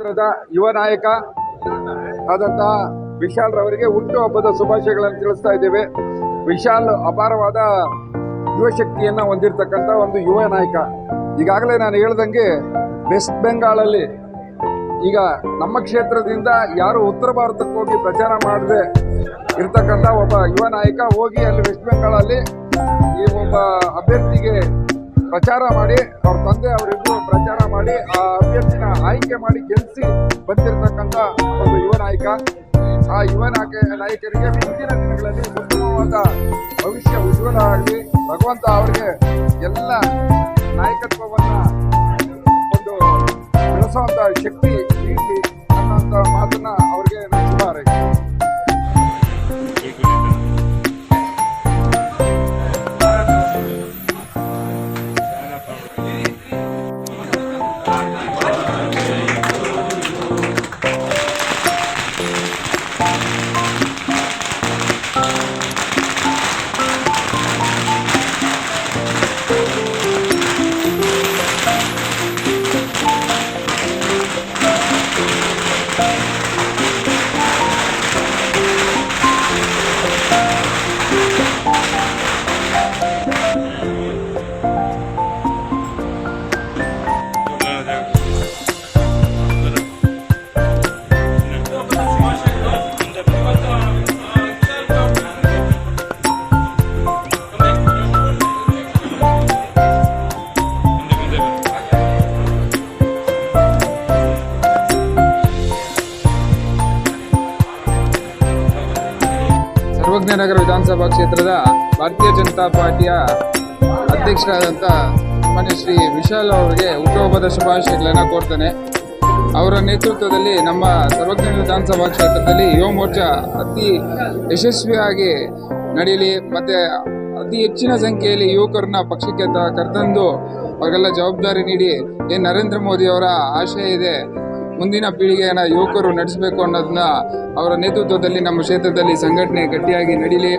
ಕ್ಷೇತ್ರದ ಯುವ ನಾಯಕ ಆದಂಥ ವಿಶಾಲ್ ರವರಿಗೆ ಹುಟ್ಟುಹಬ್ಬದ ಶುಭಾಶಯಗಳನ್ನು ತಿಳಿಸ್ತಾ ಇದ್ದೇವೆ. ವಿಶಾಲ್ ಅಪಾರವಾದ ಯುವಶಕ್ತಿಯನ್ನು ಹೊಂದಿರತಕ್ಕಂಥ ಒಂದು ಯುವ ನಾಯಕ. ಈಗಾಗಲೇ ನಾನು ಹೇಳ್ದಂಗೆ ವೆಸ್ಟ್ ಬೆಂಗಾಳಲ್ಲಿ ಈಗ ನಮ್ಮ ಕ್ಷೇತ್ರದಿಂದ ಯಾರು ಉತ್ತರ ಭಾರತಕ್ಕೆ ಹೋಗಿ ಪ್ರಚಾರ ಮಾಡದೆ ಇರ್ತಕ್ಕಂಥ ಒಬ್ಬ ಯುವ ನಾಯಕ ಹೋಗಿ ಅಲ್ಲಿ ವೆಸ್ಟ್ ಬೆಂಗಾಳಲ್ಲಿ ಈ ಒಬ್ಬ ಅಭ್ಯರ್ಥಿಗೆ ಪ್ರಚಾರ ಮಾಡಿ ಅವ್ರ ತಂದೆ ಅವರಿಗೂ ಪ್ರಚಾರ ಮಾಡಿ ಆ ಅಭ್ಯರ್ಥಿನ ಆಯ್ಕೆ ಮಾಡಿ ಗೆಲ್ಲಿಸಿ ಬಂದಿರತಕ್ಕಂಥ ಒಂದು ಯುವ ನಾಯಕ. ಆ ಯುವ ನಾಯಕರಿಗೆ ಮುಂದಿನ ದಿನಗಳಲ್ಲಿ ಉತ್ತಮವಾದ ಭವಿಷ್ಯ ಉಜ್ವಲ ಆಗಲಿ, ಭಗವಂತ ಅವರಿಗೆ ಎಲ್ಲ ನಾಯಕತ್ವವನ್ನ ಒಂದು ಬೆಳೆಸುವಂತ ಶಕ್ತಿ ನೀಡಲಿ ಅನ್ನೋಂಥ ಮಾತನ್ನ ಅವರಿಗೆ ನಾನು ಶುಭ ಹಾರೈಸ್ತೀನಿ. ಸರ್ವಜ್ಞನಗರ ವಿಧಾನಸಭಾ ಕ್ಷೇತ್ರದ ಭಾರತೀಯ ಜನತಾ ಪಾರ್ಟಿಯ ಅಧ್ಯಕ್ಷರಾದಂಥ ಮಾನ್ಯ ಶ್ರೀ ವಿಶಾಲ್ ಅವರಿಗೆ ಹುಟ್ಟುಹಬ್ಬದ ಶುಭಾಶಯಗಳನ್ನು ಕೋರ್ತೇನೆ. ಅವರ ನೇತೃತ್ವದಲ್ಲಿ ನಮ್ಮ ಸರ್ವಜ್ಞ ವಿಧಾನಸಭಾ ಕ್ಷೇತ್ರದಲ್ಲಿ ಯುವ ಮೋರ್ಚಾ ಅತಿ ಯಶಸ್ವಿಯಾಗಿ ನಡೆಯಲಿ ಮತ್ತು ಅತಿ ಹೆಚ್ಚಿನ ಸಂಖ್ಯೆಯಲ್ಲಿ ಯುವಕರನ್ನ ಪಕ್ಷಕ್ಕೆ ಕರೆತಂದು ಅವರಿಗೆಲ್ಲ ಜವಾಬ್ದಾರಿ ನೀಡಿ ಏನು ನರೇಂದ್ರ ಮೋದಿ ಅವರ ಆಶಯ ಇದೆ ಮುಂದಿನ ಪೀಳಿಗೆಯನ್ನು ಯುವಕರು ನಡೆಸಬೇಕು ಅನ್ನೋದನ್ನ ಅವರ ನೇತೃತ್ವದಲ್ಲಿ ನಮ್ಮ ಕ್ಷೇತ್ರದಲ್ಲಿ ಸಂಘಟನೆ ಗಟ್ಟಿಯಾಗಿ ನಡೀಲಿ.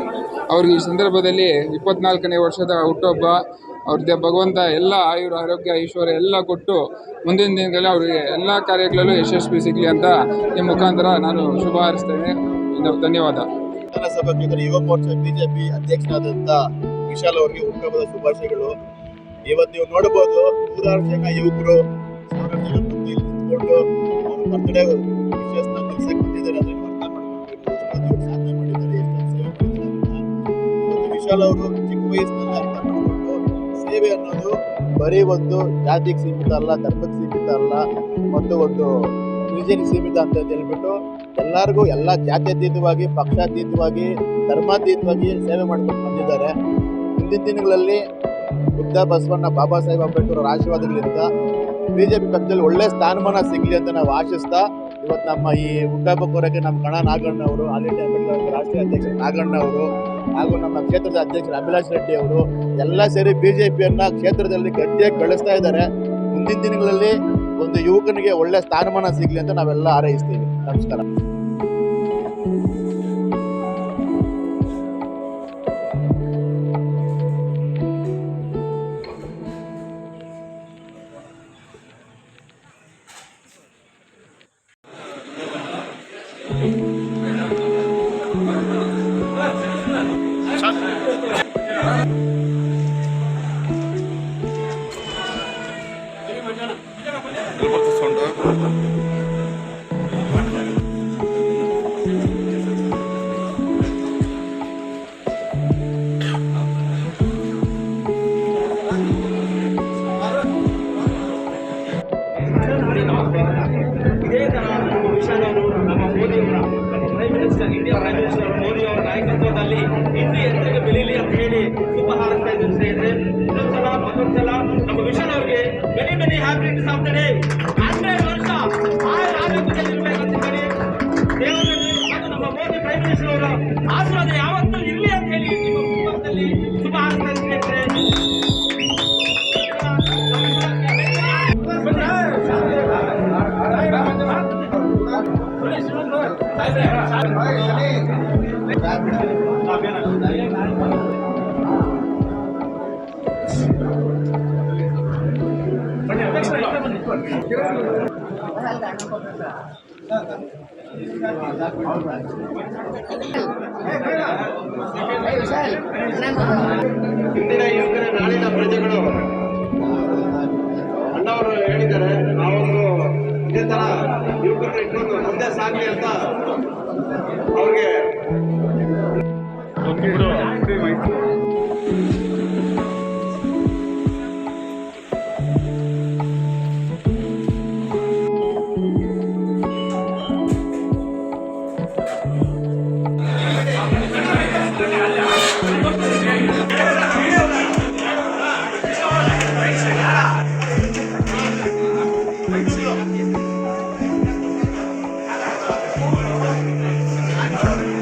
ಅವ್ರಿಗೆ ಈ ಸಂದರ್ಭದಲ್ಲಿ 24ನೇ ವರ್ಷದ ಹುಟ್ಟುಹಬ್ಬ, ಅವ್ರದ್ದೇ ಭಗವಂತ ಎಲ್ಲ ಆಯುರ ಆರೋಗ್ಯ ಐಶ್ವರ್ಯ ಎಲ್ಲ ಕೊಟ್ಟು ಮುಂದಿನ ದಿನಗಳಲ್ಲಿ ಅವರಿಗೆ ಎಲ್ಲ ಕಾರ್ಯಗಳಲ್ಲೂ ಯಶಸ್ವಿ ಸಿಗಲಿ ಅಂತ ಈ ಮುಖಾಂತರ ನಾನು ಶುಭ ಹಾರೈಸ್ತೇನೆ. ಧನ್ಯವಾದ. ವಿಧಾನಸಭಾ ಕ್ಷೇತ್ರ ಯುವ ಮೋರ್ಚಾ ಬಿಜೆಪಿ ಅಧ್ಯಕ್ಷರಾದಂಥ ವಿಶಾಲ್ ಅವರಿಗೆ ಹುಟ್ಟುಹಬ್ಬದ ಶುಭಾಶಯಗಳು. ಇವತ್ತು ನೀವು ನೋಡಬಹುದು, ನೂರಾರು ಜನ ಯುವಕರು ನಿಂತ್ಕೊಂಡು ಅವ್ರ ಬರ್ತ್ಡೇ ವಿಶೇಷ ಕೆಲಸಕ್ಕೆ ಬಂದಿದ್ದಾರೆ. ಅದನ್ನು ಅರ್ಥ ಮಾಡ್ಕೊಳ್ಬೇಕು, ಎಷ್ಟೊಂದು ಸಾಧನೆ ಮಾಡಿದ್ದಾರೆ, ಎಷ್ಟೊಂದು ಸೇವೆ ಮಾಡಿದ್ದಾರೆ ಅಂತ. ಇವತ್ತು ವಿಶಾಲ್ ಅವರು ಚಿಕ್ಕ ವಯಸ್ಸಿನಲ್ಲಿ ಅರ್ಥ ಮಾಡಿಕೊಂಡು ಸೇವೆ ಅನ್ನೋದು ಬರೀ ಒಂದು ಜಾತಿಗೆ ಸೀಮಿತ ಅಲ್ಲ, ಧರ್ಮಕ್ಕೆ ಸೀಮಿತ ಅಲ್ಲ, ಮತ್ತು ಒಂದು ರಿಲಿಜನ್ಗೆ ಸೀಮಿತ ಅಂತ ಹೇಳ್ಬಿಟ್ಟು ಎಲ್ಲರಿಗೂ ಎಲ್ಲ ಜಾತ್ಯತೀತವಾಗಿ, ಪಕ್ಷಾತೀತವಾಗಿ, ಧರ್ಮಾತೀತವಾಗಿ ಸೇವೆ ಮಾಡ್ಕೊಂಡು ಬಂದಿದ್ದಾರೆ. ಮುಂದಿನ ದಿನಗಳಲ್ಲಿ ಬುದ್ಧ ಬಸವಣ್ಣ, ಬಾಬಾ ಸಾಹೇಬ್ ಅಂಬೇಡ್ಕರ್ ಅವರ ಆಶೀರ್ವಾದಗಳಿಂದ ಬಿಜೆಪಿ ಪಕ್ಷದಲ್ಲಿ ಒಳ್ಳೆ ಸ್ಥಾನಮಾನ ಸಿಗಲಿ ಅಂತ ನಾವು ಆಶಿಸ್ತಾ, ಇವತ್ತು ನಮ್ಮ ಈ ಹುಟ್ಟಹಬ್ಬ ಕೋರಕ್ಕೆ ನಮ್ಮ ಕಣ ನಾಗಣ್ಣ ಅವರು, ಆಲ್ ಇಂಡಿಯಾ ಅಂಬೇಡ್ಕರ್ ರಾಷ್ಟ್ರೀಯ ಅಧ್ಯಕ್ಷರು ನಾಗಣ್ಣ ಅವರು, ಹಾಗೂ ನಮ್ಮ ಕ್ಷೇತ್ರದ ಅಧ್ಯಕ್ಷರು ಅಭಿಲಾಷ್ ರೆಡ್ಡಿ ಅವರು ಎಲ್ಲ ಸೇರಿ ಬಿಜೆಪಿಯನ್ನ ಕ್ಷೇತ್ರದಲ್ಲಿ ಗಟ್ಟಿಯಾಗಿ ಬೆಳೆಸ್ತಾ ಇದ್ದಾರೆ. ಮುಂದಿನ ದಿನಗಳಲ್ಲಿ ಒಂದು ಯುವಕನಿಗೆ ಒಳ್ಳೆ ಸ್ಥಾನಮಾನ ಸಿಗಲಿ ಅಂತ ನಾವೆಲ್ಲ ಹಾರೈಸ್ತೀವಿ. ನಮಸ್ಕಾರ. ಇಂಡಿಯಾ ಪ್ರೈಮ್ ಮಿನಿಸ್ಟರ್ ಮೋದಿ ಅವರ ನಾಯಕತ್ವದಲ್ಲಿ ಇನ್ನೂ ಎತ್ತರಕ್ಕೆ ಬೆಳೀಲಿ ಅಂತ ಹೇಳಿ ಶುಭ ಹಾರೈಸ್ತಾ ಇದ್ದೀನಿ ಸ್ನೇಹಿತರೆ. ಇನ್ನೊಂದ್ಸಲ ಮತ್ತೊಂದ್ಸಲ ನಮ್ಮ ವಿಶಾಲ್ ಅವರಿಗೆ many happy returns of the day. 100 ವರ್ಷ ಆರೋಗ್ಯದಲ್ಲಿರ್ಬೇಕಂತ ಹೇಳಿ ದೇವರಲ್ಲಿ ಮತ್ತು ನಮ್ಮ ಮೋದಿ ಪ್ರೈಮ್ ಮಿನಿಸ್ಟರ್ ಅವರ ಆಶೀರ್ವಾದ ಯಾವತ್ತೂ ಇರಲಿ ಅಂತ ಹೇಳಿ ನಿಮ್ಮ ಕುಟುಂಬದಲ್ಲಿ ಶುಭ ಹಾರೈಸ್ತಾ ಸ್ನೇಹಿತರೆ. ಇಂದಿನ ಯುವಕರ ನಾಳಿನ ಪ್ರಜೆಗಳು ಅಣ್ಣವರು ಹೇಳಿದ್ದಾರೆ, ನಾವೊಂದು ಇದೇ ತರ ಯುವಕರನ್ನ ಇಟ್ಕೊಂಡು ಮುಂದೆ ಸಾಗಲಿ ಅಂತ ಅವ್ರಿಗೆ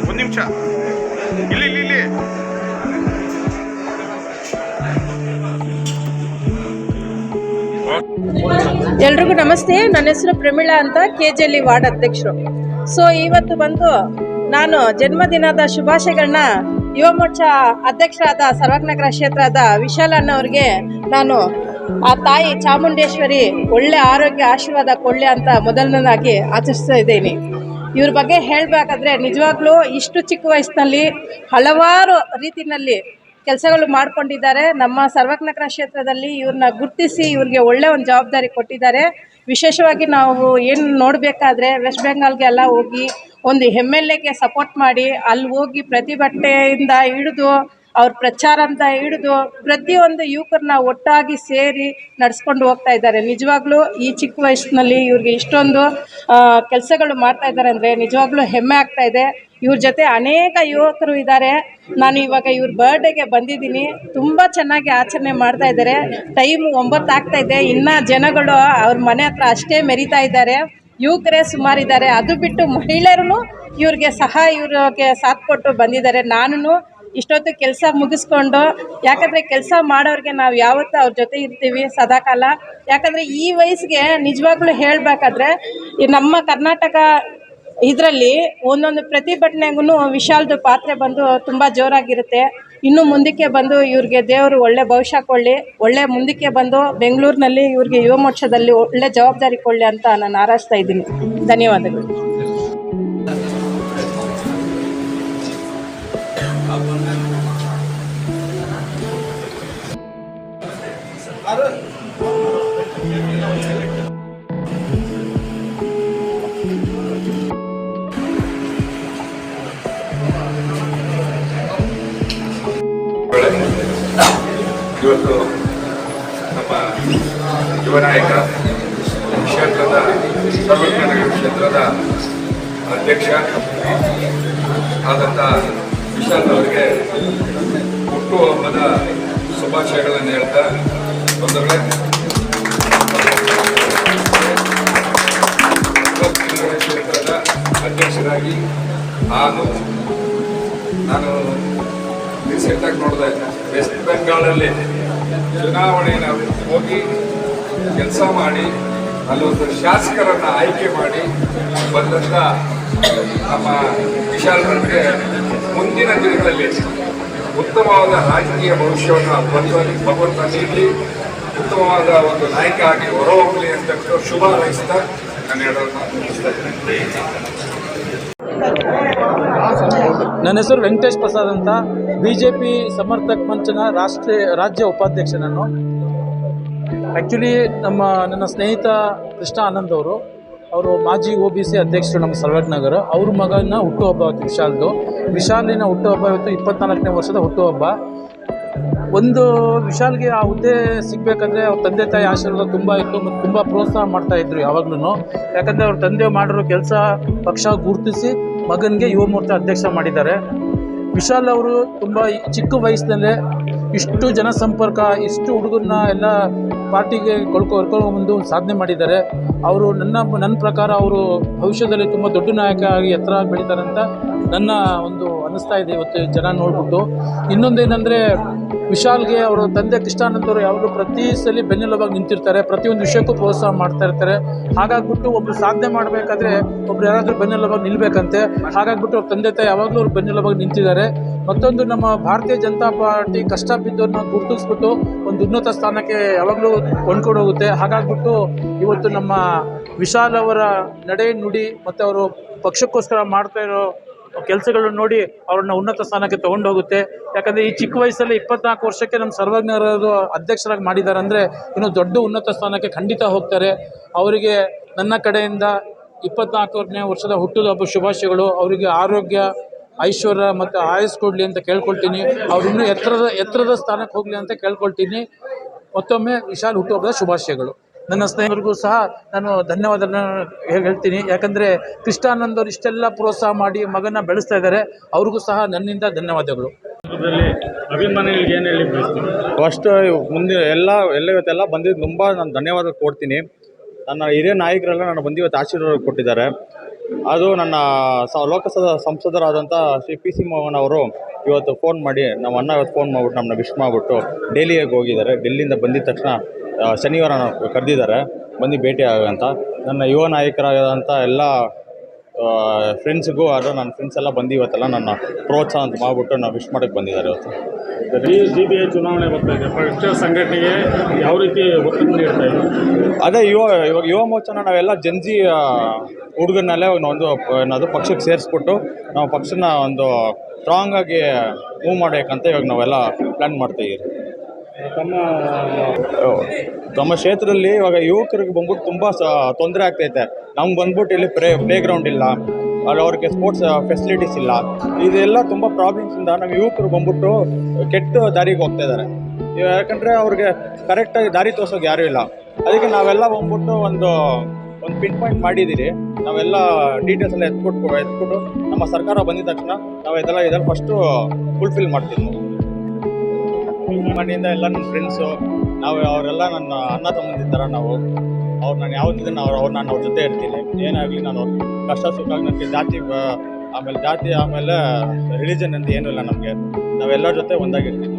ಒಂದು ನಿಮಿಷ ಇಲ್ಲಿ ಇಲ್ಲಿ ಇಲ್ಲಿ ಎಲ್ರಿಗೂ ನಮಸ್ತೆ. ನನ್ನ ಹೆಸರು ಪ್ರಮೀಳಾ ಅಂತ, KJL ವಾರ್ಡ್ ಅಧ್ಯಕ್ಷರು. ಸೊ ಇವತ್ತು ಬಂದು ನಾನು ಜನ್ಮದಿನದ ಶುಭಾಶಯಗಳನ್ನ ಯುವ ಮೋರ್ಚಾ ಅಧ್ಯಕ್ಷರಾದ ಸರ್ವಜ್ಞನಗರ ಕ್ಷೇತ್ರದ ವಿಶಾಲ್ ಅಣ್ಣವ್ರಿಗೆ ನಾನು ಆ ತಾಯಿ ಚಾಮುಂಡೇಶ್ವರಿ ಒಳ್ಳೆ ಆರೋಗ್ಯ ಆಶೀರ್ವಾದ ಕೊಳ್ಳಿ ಅಂತ ಮೊದಲನೇದಾಗಿ ಆಚರಿಸ್ತಾ ಇದ್ದೀನಿ. ಇವ್ರ ಬಗ್ಗೆ ಹೇಳಬೇಕಾದ್ರೆ ನಿಜವಾಗ್ಲೂ ಇಷ್ಟು ಚಿಕ್ಕ ವಯಸ್ಸಿನಲ್ಲಿ ಹಲವಾರು ರೀತಿಯಲ್ಲಿ ಕೆಲಸಗಳು ಮಾಡ್ಕೊಂಡಿದ್ದಾರೆ. ನಮ್ಮ ಸರ್ವಜ್ಞನಗರ ಕ್ಷೇತ್ರದಲ್ಲಿ ಇವ್ರನ್ನ ಗುರುತಿಸಿ ಇವ್ರಿಗೆ ಒಳ್ಳೆ ಒಂದು ಜವಾಬ್ದಾರಿ ಕೊಟ್ಟಿದ್ದಾರೆ. ವಿಶೇಷವಾಗಿ ನಾವು ಏನು ನೋಡಬೇಕಾದ್ರೆ ವೆಸ್ಟ್ ಬೆಂಗಾಲ್ಗೆ ಎಲ್ಲ ಹೋಗಿ ಒಂದು MLAಗೆ ಸಪೋರ್ಟ್ ಮಾಡಿ ಅಲ್ಲಿ ಹೋಗಿ ಪ್ರತಿಭಟನೆಯಿಂದ ಹಿಡಿದು ಅವ್ರ ಪ್ರಚಾರ ಅಂತ ಹಿಡಿದು ಪ್ರತಿಯೊಂದು ಯುವಕರನ್ನ ಒಟ್ಟಾಗಿ ಸೇರಿ ನಡೆಸ್ಕೊಂಡು ಹೋಗ್ತಾ ಇದ್ದಾರೆ. ನಿಜವಾಗ್ಲೂ ಈ ಚಿಕ್ಕ ವಯಸ್ಸಿನಲ್ಲಿ ಇವ್ರಿಗೆ ಇಷ್ಟೊಂದು ಕೆಲಸಗಳು ಮಾಡ್ತಾ ಇದ್ದಾರೆ ಅಂದರೆ ನಿಜವಾಗ್ಲೂ ಹೆಮ್ಮೆ ಆಗ್ತಾ ಇದೆ. ಇವ್ರ ಜೊತೆ ಅನೇಕ ಯುವಕರು ಇದ್ದಾರೆ. ನಾನು ಇವಾಗ ಇವ್ರ ಬರ್ಡೇಗೆ ಬಂದಿದ್ದೀನಿ. ತುಂಬ ಚೆನ್ನಾಗಿ ಆಚರಣೆ ಮಾಡ್ತಾ ಇದ್ದಾರೆ. ಟೈಮು 9 ಆಗ್ತಾ ಇದೆ. ಇನ್ನು ಜನಗಳು ಅವ್ರ ಮನೆ ಹತ್ರ ಅಷ್ಟೇ ಮೆರಿತಾ ಇದ್ದಾರೆ. ಯುವಕರೇ ಸುಮಾರಿದ್ದಾರೆ. ಅದು ಬಿಟ್ಟು ಮಹಿಳೆಯರು ಇವ್ರಿಗೆ ಸಾಥ್ ಕೊಟ್ಟು ಬಂದಿದ್ದಾರೆ. ನಾನು ಇಷ್ಟೊತ್ತು ಕೆಲಸ ಮುಗಿಸ್ಕೊಂಡು, ಯಾಕಂದರೆ ಕೆಲಸ ಮಾಡೋರಿಗೆ ನಾವು ಯಾವತ್ತೂ ಅವ್ರ ಜೊತೆ ಇರ್ತೀವಿ ಸದಾಕಾಲ. ಯಾಕಂದರೆ ಈ ವಯಸ್ಸಿಗೆ ನಿಜವಾಗ್ಲೂ ಹೇಳಬೇಕಾದ್ರೆ ನಮ್ಮ ಕರ್ನಾಟಕ ಇದರಲ್ಲಿ ಒಂದೊಂದು ಪ್ರತಿಭಟನೆಗೂ ವಿಶಾಲ್ದು ಪಾತ್ರೆ ಬಂದು ತುಂಬ ಜೋರಾಗಿರುತ್ತೆ. ಇನ್ನು ಮುಂದಕ್ಕೆ ಬಂದು ಇವ್ರಿಗೆ ದೇವರು ಒಳ್ಳೆ ಭವಿಷ್ಯ ಕೊಳ್ಳಿ, ಒಳ್ಳೆ ಮುಂದಕ್ಕೆ ಬಂದು ಬೆಂಗಳೂರಿನಲ್ಲಿ ಇವ್ರಿಗೆ ಯುವ ಮೋರ್ಚಾದಲ್ಲಿ ಒಳ್ಳೆ ಜವಾಬ್ದಾರಿ ಕೊಳ್ಳಿ ಅಂತ ನಾನು ಹಾರೈಸ್ತಾ ಇದ್ದೀನಿ. ಧನ್ಯವಾದಗಳು. ಇವತ್ತು ನಮ್ಮ ಯುವ ನಾಯಕ ಕ್ಷೇತ್ರದ ಸರ್ವಜ್ಞನಗರ ಕ್ಷೇತ್ರದ ಅಧ್ಯಕ್ಷ ಆದಂಥ ವಿಶಾಲ್ ಅವರಿಗೆ ಹುಟ್ಟುಹಬ್ಬದ ಶುಭಾಶಯಗಳನ್ನು ಹೇಳ್ತಾ ಬಂದವಳೆ ಸರ್ವಜ್ಞನಗರ ಕ್ಷೇತ್ರದ ಅಧ್ಯಕ್ಷರಾಗಿ ನಾನು ರೀಸೆಂಟಾಗಿ ನೋಡಿದೆ, ವೆಸ್ಟ್ ಬೆಂಗಾಳಲ್ಲಿ ಚುನಾವಣೆಯನ್ನು ಹೋಗಿ ಕೆಲಸ ಮಾಡಿ ಅಲ್ಲೊಂದು ಶಾಸಕರನ್ನು ಆಯ್ಕೆ ಮಾಡಿ ಬಂದಂಥ ನಮ್ಮ ವಿಶಾಲರಿಗೆ ಮುಂದಿನ ದಿನಗಳಲ್ಲಿ ಉತ್ತಮವಾದ ರಾಜಕೀಯ ಭವಿಷ್ಯವನ್ನು ಭಗವಂತ ನೀಡಿ ಉತ್ತಮವಾದ ಒಂದು ನಾಯಕ ಆಗಿ ಹೊರಹೋಗಲಿ ಅಂತ ಶುಭ ಹಾರೈಸ್ತಾ ನಾನು ಹೇಳೋದನ್ನ ಮುಗಿಸ್ತಾ ಇದ್ದೇನೆ. ನನ್ನ ಹೆಸರು ವೆಂಕಟೇಶ್ ಪ್ರಸಾದ್ ಅಂತ, BJP ಸಮರ್ಥಕ್ ಮಂಚನ ರಾಜ್ಯ ಉಪಾಧ್ಯಕ್ಷ. ನಾನು ಆ್ಯಕ್ಚುಲಿ ನನ್ನ ಸ್ನೇಹಿತ ಕೃಷ್ಣ ಆನಂದ್ ಅವರು ಮಾಜಿ OBC ಅಧ್ಯಕ್ಷರು ನಮ್ಮ ಸರ್ವಜ್ಞನಗರ. ಅವ್ರ ಮಗನ ಹುಟ್ಟುಹಬ್ಬ ಇವತ್ತು ವಿಶಾಲಿನ ಹುಟ್ಟುಹಬ್ಬ ಇವತ್ತು 24ನೇ ವರ್ಷದ ಹುಟ್ಟುಹಬ್ಬ. ಒಂದು ವಿಶಾಲ್ಗೆ ಆ ಹುದ್ದೆ ಸಿಗಬೇಕಂದ್ರೆ ಅವ್ರ ತಂದೆ ತಾಯಿ ಆಶೀರ್ವಾದ ತುಂಬ ಇತ್ತು ಮತ್ತು ತುಂಬ ಪ್ರೋತ್ಸಾಹ ಮಾಡ್ತಾಯಿದ್ರು ಯಾವಾಗಲೂ. ಯಾಕಂದರೆ ಅವ್ರ ತಂದೆ ಮಾಡಿರೋ ಕೆಲಸ ಪಕ್ಷ ಗುರುತಿಸಿ ಮಗನಿಗೆ ಯುವ ಮೋರ್ಚಾ ಅಧ್ಯಕ್ಷ ಮಾಡಿದ್ದಾರೆ. ವಿಶಾಲ್ ಅವರು ತುಂಬ ಚಿಕ್ಕ ವಯಸ್ಸಿನಲ್ಲೇ ಇಷ್ಟು ಜನಸಂಪರ್ಕ, ಇಷ್ಟು ಹುಡುಗರನ್ನ ಎಲ್ಲ ಪಾರ್ಟಿಗೆ ಕರ್ಕೊಂಡ್ಬಂದು ಸಾಧನೆ ಮಾಡಿದ್ದಾರೆ. ಅವರು ನನ್ನ ಪ್ರಕಾರ ಅವರು ಭವಿಷ್ಯದಲ್ಲಿ ತುಂಬ ದೊಡ್ಡ ನಾಯಕ ಆಗಿ ಎತ್ತರ ಬೆಳೀತಾರೆ ಅಂತ ನನ್ನ ಒಂದು ಅನ್ನಿಸ್ತಾ ಇದೆ ಇವತ್ತು ಜನ ನೋಡ್ಬಿಟ್ಟು. ಇನ್ನೊಂದೇನೆಂದರೆ ವಿಶಾಲ್ಗೆ ಅವರ ತಂದೆ ಕೃಷ್ಣಾನಂದ್ ಅವರು ಯಾವಾಗಲೂ ಪ್ರತಿ ಸಲ ಬೆನ್ನೆಲುಬಾಗಿ ನಿಂತಿರ್ತಾರೆ, ಪ್ರತಿಯೊಂದು ವಿಷಯಕ್ಕೂ ಪ್ರೋತ್ಸಾಹ ಮಾಡ್ತಾ ಇರ್ತಾರೆ. ಹಾಗಾಗ್ಬಿಟ್ಟು ಒಬ್ಬರು ಸಾಧನೆ ಮಾಡಬೇಕಾದ್ರೆ ಒಬ್ರು ಯಾರಾದರೂ ಬೆನ್ನೆಲುಬಾಗಿ ನಿಲ್ಲಬೇಕಂತೆ. ಹಾಗಾಗ್ಬಿಟ್ಟು ಅವ್ರ ತಂದೆ ತಾಯಿ ಯಾವಾಗಲೂ ಅವ್ರು ಬೆನ್ನೆಲುಬಾಗಿ ನಿಂತಿದ್ದಾರೆ. ಮತ್ತೊಂದು ನಮ್ಮ ಭಾರತೀಯ ಜನತಾ ಪಾರ್ಟಿ ಕಷ್ಟ ಬಿದ್ದವ್ರನ್ನ ಗುರುತಿಸ್ಬಿಟ್ಟು ಒಂದು ಉನ್ನತ ಸ್ಥಾನಕ್ಕೆ ಯಾವಾಗಲೂ ಕೊಂಡ್ಕೊಂಡು ಹೋಗುತ್ತೆ. ಹಾಗಾಗ್ಬಿಟ್ಟು ಇವತ್ತು ನಮ್ಮ ವಿಶಾಲ್ ಅವರ ನಡೆ ನುಡಿ ಮತ್ತು ಅವರು ಪಕ್ಷಕ್ಕೋಸ್ಕರ ಮಾಡ್ತಾ ಇರೋ ಕೆಲಸಗಳನ್ನ ನೋಡಿ ಅವ್ರನ್ನ ಉನ್ನತ ಸ್ಥಾನಕ್ಕೆ ತೊಗೊಂಡೋಗುತ್ತೆ. ಯಾಕಂದರೆ ಈ ಚಿಕ್ಕ ವಯಸ್ಸಲ್ಲಿ 24 ವರ್ಷಕ್ಕೆ ನಮ್ಮ ಸರ್ವಜ್ಞರವರು ಅಧ್ಯಕ್ಷರಾಗಿ ಮಾಡಿದ್ದಾರೆ ಅಂದರೆ ಇನ್ನೂ ದೊಡ್ಡ ಉನ್ನತ ಸ್ಥಾನಕ್ಕೆ ಖಂಡಿತ ಹೋಗ್ತಾರೆ. ಅವರಿಗೆ ನನ್ನ ಕಡೆಯಿಂದ 24ನೇ ವರ್ಷದ ಹುಟ್ಟುಹಬ್ಬ ಶುಭಾಶಯಗಳು. ಅವರಿಗೆ ಆರೋಗ್ಯ, ಐಶ್ವರ್ಯ ಮತ್ತು ಆಯಸ್ಸು ಕೊಡಲಿ ಅಂತ ಕೇಳ್ಕೊಳ್ತೀನಿ. ಅವ್ರು ಇನ್ನೂ ಎತ್ತರದ ಸ್ಥಾನಕ್ಕೆ ಹೋಗಲಿ ಅಂತ ಕೇಳ್ಕೊಳ್ತೀನಿ. ಮತ್ತೊಮ್ಮೆ ವಿಶಾಲ್ ಹುಟ್ಟುಹಬ್ಬದ ಶುಭಾಶಯಗಳು. ನನ್ನ ಸ್ನೇಹಿತರಿಗೂ ಸಹ ನಾನು ಧನ್ಯವಾದನ ಹೇಳ್ತೀನಿ. ಯಾಕಂದರೆ ಕೃಷ್ಣಾನಂದ್ ಅವರು ಇಷ್ಟೆಲ್ಲ ಪ್ರೋತ್ಸಾಹ ಮಾಡಿ ಮಗನ ಬೆಳೆಸ್ತಾ ಇದ್ದಾರೆ. ಅವ್ರಿಗೂ ಸಹ ನನ್ನಿಂದ ಧನ್ಯವಾದಗಳು. ಅಭಿಮಾನಿಗಳಿಗೆ ಏನು ಹೇಳಿ ಫಸ್ಟ್ ಮುಂದೆ ಇವತ್ತೆಲ್ಲ ಬಂದಿದ್ದು ತುಂಬ ನಾನು ಧನ್ಯವಾದ ಕೊಡ್ತೀನಿ. ನನ್ನ ಹಿರಿಯ ನಾಯಕರೆಲ್ಲ ನಾನು ಬಂದು ಇವತ್ತು ಆಶೀರ್ವಾದ ಕೊಟ್ಟಿದ್ದಾರೆ. ಅದು ನನ್ನ ಲೋಕಸಭಾ ಸಂಸದರಾದಂಥ ಶ್ರೀ PC ಮೋಹನ್ ಅವರು ಇವತ್ತು ಫೋನ್ ಮಾಡಿ, ನಮ್ಮ ಅಣ್ಣ ಇವತ್ತು ಫೋನ್ ಮಾಡಿಬಿಟ್ಟು ನಮ್ಮನ್ನ ವಿಶ್ ಮಾಡಿಬಿಟ್ಟು ಡೆಲ್ಲಿಗೆ ಹೋಗಿದ್ದಾರೆ. ಡೆಲ್ಲಿಯಿಂದ ಬಂದಿದ್ದ ತಕ್ಷಣ ಶನಿವಾರ ಕರೆದಿದ್ದಾರೆ ಬಂದು ಭೇಟಿ ಆಗೋಂತ. ನನ್ನ ಯುವ ನಾಯಕರಾದಂಥ ಎಲ್ಲ ಫ್ರೆಂಡ್ಸ್ಗೂ ಅದು ನನ್ನ ಫ್ರೆಂಡ್ಸ್ ಎಲ್ಲ ಬಂದು ಇವತ್ತೆಲ್ಲ ನನ್ನ ಪ್ರೋತ್ಸಾಹ ಅಂತ ಮಾಡಿಬಿಟ್ಟು ನಾವು ವಿಶ್ ಮಾಡೋಕ್ಕೆ ಬಂದಿದ್ದಾರೆ ಇವತ್ತು. CBI ಚುನಾವಣೆ ಬರ್ತಾ ಇದೆ, ಪಕ್ಷ ಸಂಘಟನೆಗೆ ಯಾವ ರೀತಿ ಒತ್ತಡ ನೀಡ್ತಾ ಇದೆ? ಅದೇ ಇವಾಗ ಯುವ ಮೋರ್ಚಾನ ನಾವೆಲ್ಲ ಜನ್ಜಿ ಹುಡುಗರನ್ನೆಲ್ಲ ಒಂದು ಪಕ್ಷಕ್ಕೆ ಸೇರಿಸ್ಬಿಟ್ಟು ನಾವು ಪಕ್ಷನ ಒಂದು ಸ್ಟ್ರಾಂಗಾಗಿ ಮೂವ್ ಮಾಡಬೇಕಂತ ಇವಾಗ ನಾವೆಲ್ಲ ಪ್ಲ್ಯಾನ್ ಮಾಡ್ತಾಯಿದ್ದೀವಿ. ನಮ್ಮ ಕ್ಷೇತ್ರದಲ್ಲಿ ಇವಾಗ ಯುವಕರಿಗೆ ಬಂದ್ಬಿಟ್ಟು ತುಂಬ ತೊಂದರೆ ಆಗ್ತೈತೆ. ನಮ್ಗೆ ಬಂದ್ಬಿಟ್ಟು ಇಲ್ಲಿ ಪ್ಲೇ ಗ್ರೌಂಡ್ ಇಲ್ಲ, ಅಲ್ಲಿ ಅವ್ರಿಗೆ ಸ್ಪೋರ್ಟ್ಸ್ ಫೆಸಿಲಿಟೀಸ್ ಇಲ್ಲ. ಇದೆಲ್ಲ ತುಂಬ ಪ್ರಾಬ್ಲಮ್ಸಿಂದ ನಮ್ಮ ಯುವಕರು ಬಂದ್ಬಿಟ್ಟು ಕೆಟ್ಟ ದಾರಿಗೆ ಹೋಗ್ತಾ ಇದ್ದಾರೆ. ಯಾಕಂದರೆ ಅವ್ರಿಗೆ ಕರೆಕ್ಟಾಗಿ ದಾರಿ ತೋರ್ಸೋಕೆ ಯಾರೂ ಇಲ್ಲ. ಅದಕ್ಕೆ ನಾವೆಲ್ಲ ಬಂದ್ಬಿಟ್ಟು ಒಂದು ಪಿನ್ ಪಾಯಿಂಟ್ ಮಾಡಿದ್ದೀರಿ. ನಾವೆಲ್ಲ ಡೀಟೇಲ್ಸ್ ಎಲ್ಲ ಎತ್ಬಿಟ್ಟು ನಮ್ಮ ಸರ್ಕಾರ ಬಂದಿದ ತಕ್ಷಣ ನಾವು ಇದೆಲ್ಲ ಫಸ್ಟು ಫುಲ್ಫಿಲ್ ಮಾಡ್ತೀವಿ. ಮನೆಯಿಂದ ಎಲ್ಲ ನನ್ನ ಫ್ರೆಂಡ್ಸು ಅವರೆಲ್ಲ ನನ್ನ ಅಣ್ಣ ತಮ್ಮಂದಿರ ಥರ ನಾವು ನಾನು ಯಾವುದಿದ್ದೀನಿ ನಾನು ಅವ್ರ ಜೊತೆ ಇರ್ತೀನಿ. ಏನಾಗಲಿ ನಾನು ಕಷ್ಟ ಸುಖ ನನಗೆ ಜಾತಿ ಆಮೇಲೆ ರಿಲಿಜನ್ ಅಂತ ಏನೂ ಇಲ್ಲ. ನಮಗೆ ನಾವೆಲ್ಲರ ಜೊತೆ ಒಂದಾಗಿರ್ತೀನಿ.